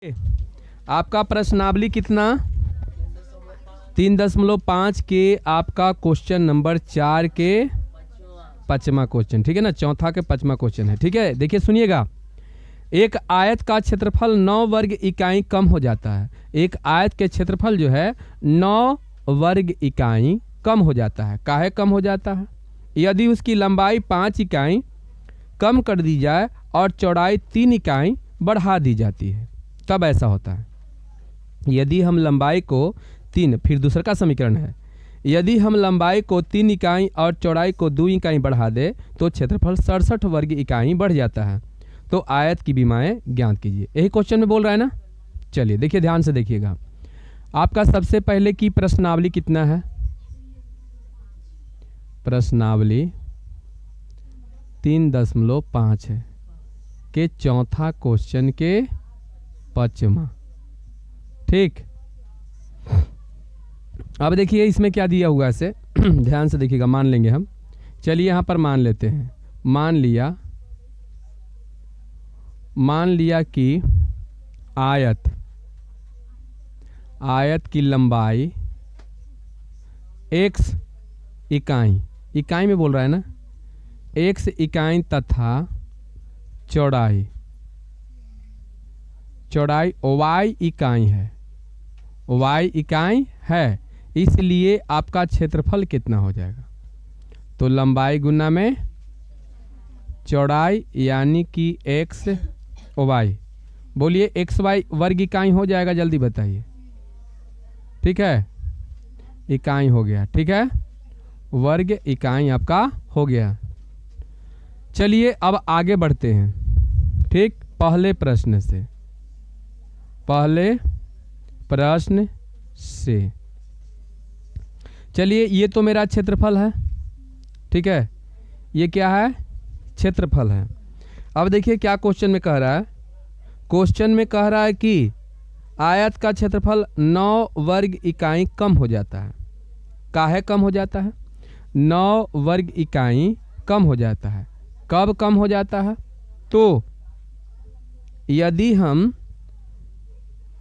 आपका प्रश्नावली कितना 3.5 के आपका क्वेश्चन नंबर 4 के 5वां क्वेश्चन, ठीक है ना, चौथा के 5वां क्वेश्चन है। ठीक है, देखिए सुनिएगा। एक आयत का क्षेत्रफल 9 वर्ग इकाई कम हो जाता है। एक आयत के क्षेत्रफल जो है 9 वर्ग इकाई कम हो जाता है। काहे कम हो जाता है? यदि उसकी लंबाई 5 इकाई कम कर दी जाए और चौड़ाई 3 इकाई बढ़ा दी जाती है, तब ऐसा होता है। यदि हम लंबाई को 3, फिर दूसरा का समीकरण है, यदि हम लंबाई को 3 इकाई और चौड़ाई को 2 इकाई बढ़ा दे तो क्षेत्रफल 67 वर्ग इकाई बढ़ जाता है। तो आयत की विमाएं ज्ञात कीजिए। यही क्वेश्चन में बोल रहा है ना। चलिए देखिए, ध्यान से देखिएगा। आपका सबसे पहले की प्रश्नावली कितना है? प्रश्नावली 3.5 है के चौथा क्वेश्चन के 5वां। ठीक, अब देखिए इसमें क्या दिया हुआ है ऐसे ध्यान से देखिएगा। मान लेंगे हम, चलिए यहाँ पर मान लेते हैं। मान लिया कि आयत की लंबाई x इकाई में बोल रहा है ना, x इकाई तथा चौड़ाई y इकाई है, इसलिए आपका क्षेत्रफल कितना हो जाएगा? तो लंबाई गुना में चौड़ाई यानी कि x y। बोलिए x y वर्ग इकाई हो जाएगा, जल्दी बताइए। ठीक है, इकाई हो गया। ठीक है, वर्ग इकाई आपका हो गया। चलिए अब आगे बढ़ते हैं। ठीक, पहले प्रश्न से चलिए, ये तो मेरा क्षेत्रफल है। ठीक है, ये क्या है? क्षेत्रफल है। अब देखिए क्या क्वेश्चन में कह रहा है। क्वेश्चन में कह रहा है कि आयत का क्षेत्रफल 9 वर्ग इकाई कम हो जाता है। काहे कम हो जाता है? 9 वर्ग इकाई कम हो जाता है। कब कम हो जाता है? तो यदि हम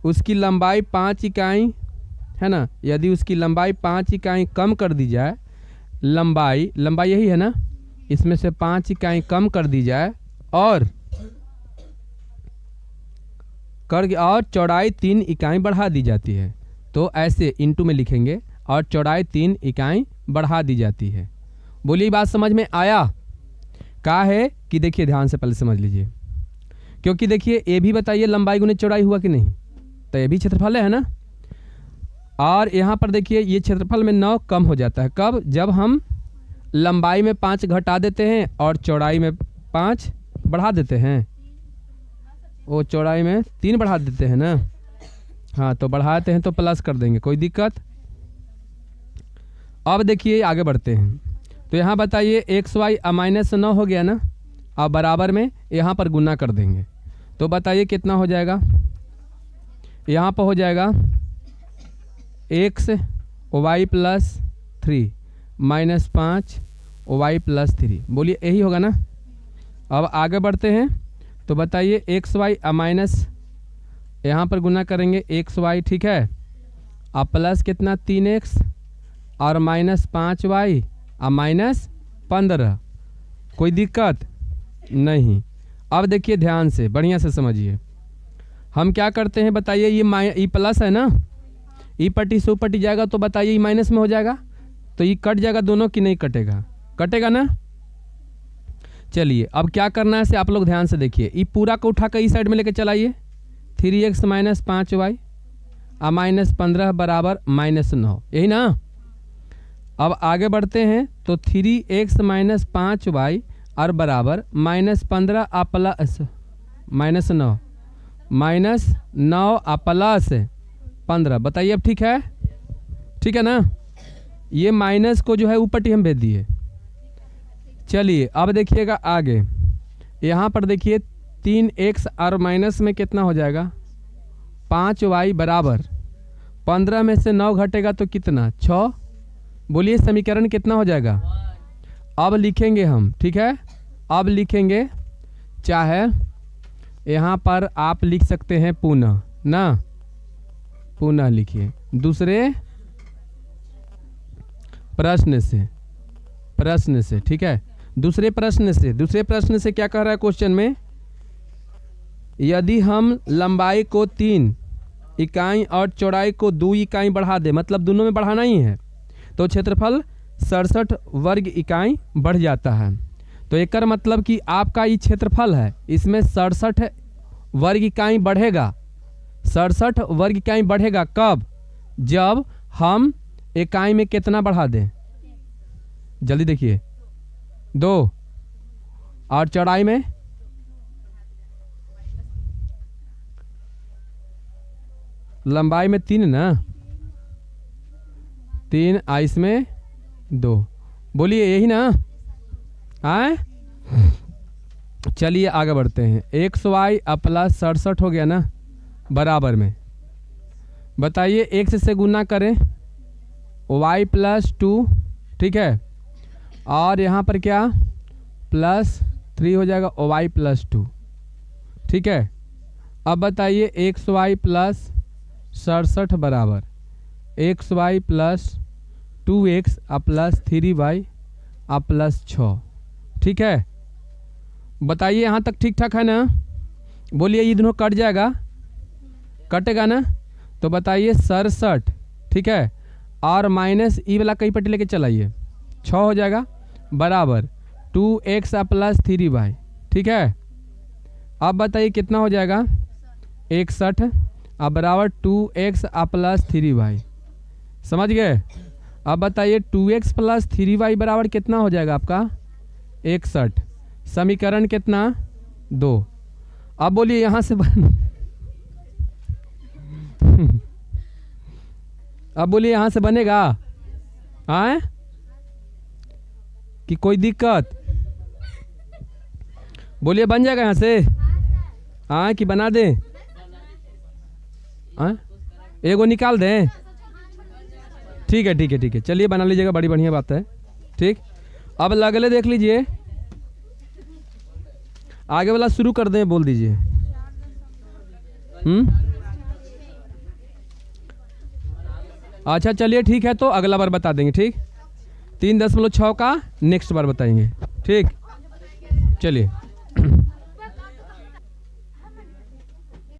उसकी लंबाई 5 इकाई है ना, यदि उसकी लंबाई 5 इकाई कम कर दी जाए, लंबाई यही है ना, इसमें से 5 इकाई कम कर दी जाए और चौड़ाई 3 इकाई बढ़ा दी जाती है, तो ऐसे इंटू में लिखेंगे और चौड़ाई 3 इकाई बढ़ा दी जाती है। बोलिए बात समझ में आया? क्या है कि देखिए ध्यान से पहले समझ लीजिए, क्योंकि देखिए ये भी बताइए लंबाई गुने चौड़ाई हुआ कि नहीं, तो ये भी क्षेत्रफल है ना। और यहाँ पर देखिए ये क्षेत्रफल में 9 कम हो जाता है। कब? जब हम लंबाई में 5 घटा देते हैं और चौड़ाई में 5 बढ़ा देते हैं। वो चौड़ाई में 3 बढ़ा देते हैं ना, हाँ, तो बढ़ाते हैं तो प्लस कर देंगे, कोई दिक्कत। अब देखिए आगे बढ़ते हैं। तो यहाँ बताइए एक्स वाई -9 हो गया ना, अब बराबर में यहाँ पर गुना कर देंगे, तो बताइए कितना हो जाएगा? यहाँ पर हो जाएगा x y + 3 -5 y + 3। बोलिए यही होगा ना। अब आगे बढ़ते हैं। तो बताइए एक्स वाई माइनस, यहाँ पर गुना करेंगे एक्स वाई, ठीक है, अब प्लस कितना 3x और -5y और -15। कोई दिक्कत नहीं। अब देखिए ध्यान से बढ़िया से समझिए, हम क्या करते हैं बताइए। ये प्लस है ना, ई पट्टी से पट्टी जाएगा तो बताइए ई माइनस में हो जाएगा, तो ये कट जाएगा दोनों की नहीं कटेगा? कटेगा ना। चलिए अब क्या करना है से आप लोग ध्यान से देखिए। ये पूरा को उठा कर इस साइड में लेके चलाइए। 3x - 5y और -15 बराबर -9, यही ना। अब आगे बढ़ते हैं। तो 3x - 5y और बराबर -15 और प्लस -9 और प्लस 15। बताइए अब ठीक है? ठीक है ना। ये माइनस को जो है ऊपर ही हम भेज दिए। चलिए अब देखिएगा आगे। यहाँ पर देखिए 3x और माइनस में कितना हो जाएगा? 5y बराबर 15 में से 9 घटेगा तो कितना? 6। बोलिए समीकरण कितना हो जाएगा? अब लिखेंगे हम, ठीक है। अब लिखेंगे, चाहे यहाँ पर आप लिख सकते हैं पुनः, ना, पुनः लिखिए दूसरे प्रश्न से, ठीक है। दूसरे प्रश्न से क्या कह रहा है क्वेश्चन में, यदि हम लंबाई को 3 इकाई और चौड़ाई को 2 इकाई बढ़ा दे, मतलब दोनों में बढ़ाना ही है, तो क्षेत्रफल 67 वर्ग इकाई बढ़ जाता है। तो एक मतलब कि आपका ये क्षेत्रफल है, इसमें 67 वर्ग इकाई बढ़ेगा। 67 वर्ग इकाई बढ़ेगा कब, जब हम इकाई में कितना बढ़ा दें, जल्दी देखिए, 2, और चौड़ाई में लंबाई में 3 ना, 3 इसमें 2, बोलिए यही ना, आए। चलिए आगे बढ़ते हैं। एक्स वाई प्लस 67 हो गया ना, बराबर में बताइए एक्स से गुना करें y प्लस 2, ठीक है, और यहाँ पर क्या प्लस 3 हो जाएगा y प्लस 2, ठीक है। अब बताइए एक्स वाई प्लस 67 बराबर x y plus 2x plus 3y plus 6, ठीक है। बताइए यहाँ तक ठीक ठाक है ना, बोलिए ये दोनों कट जाएगा, कटेगा ना, तो बताइए 67, ठीक है, और माइनस ई वाला कहीं पट्टी लेके चलाइए, 6 हो जाएगा बराबर 2x प्लस 3y, ठीक है। अब बताइए कितना हो जाएगा 61 बराबर 2x प्लस 3y, समझ गए। अब बताइए 2x प्लस 3y बराबर कितना हो जाएगा आपका 61, समीकरण कितना 2। अब बोलिए यहाँ से अब बोलिए यहाँ से बनेगा, आए कि कोई दिक्कत, बोलिए बन जाएगा यहाँ से, हाँ कि बना दें, एगो निकाल दें, ठीक है ठीक है ठीक है, चलिए बना लीजिएगा, बड़ी बढ़िया बात है, ठीक। अब अगले देख लीजिए, आगे वाला शुरू कर दें, बोल दीजिए। अच्छा चलिए ठीक है, तो अगला बार बता देंगे, ठीक। 3.6 का नेक्स्ट बार बताएंगे, ठीक। चलिए।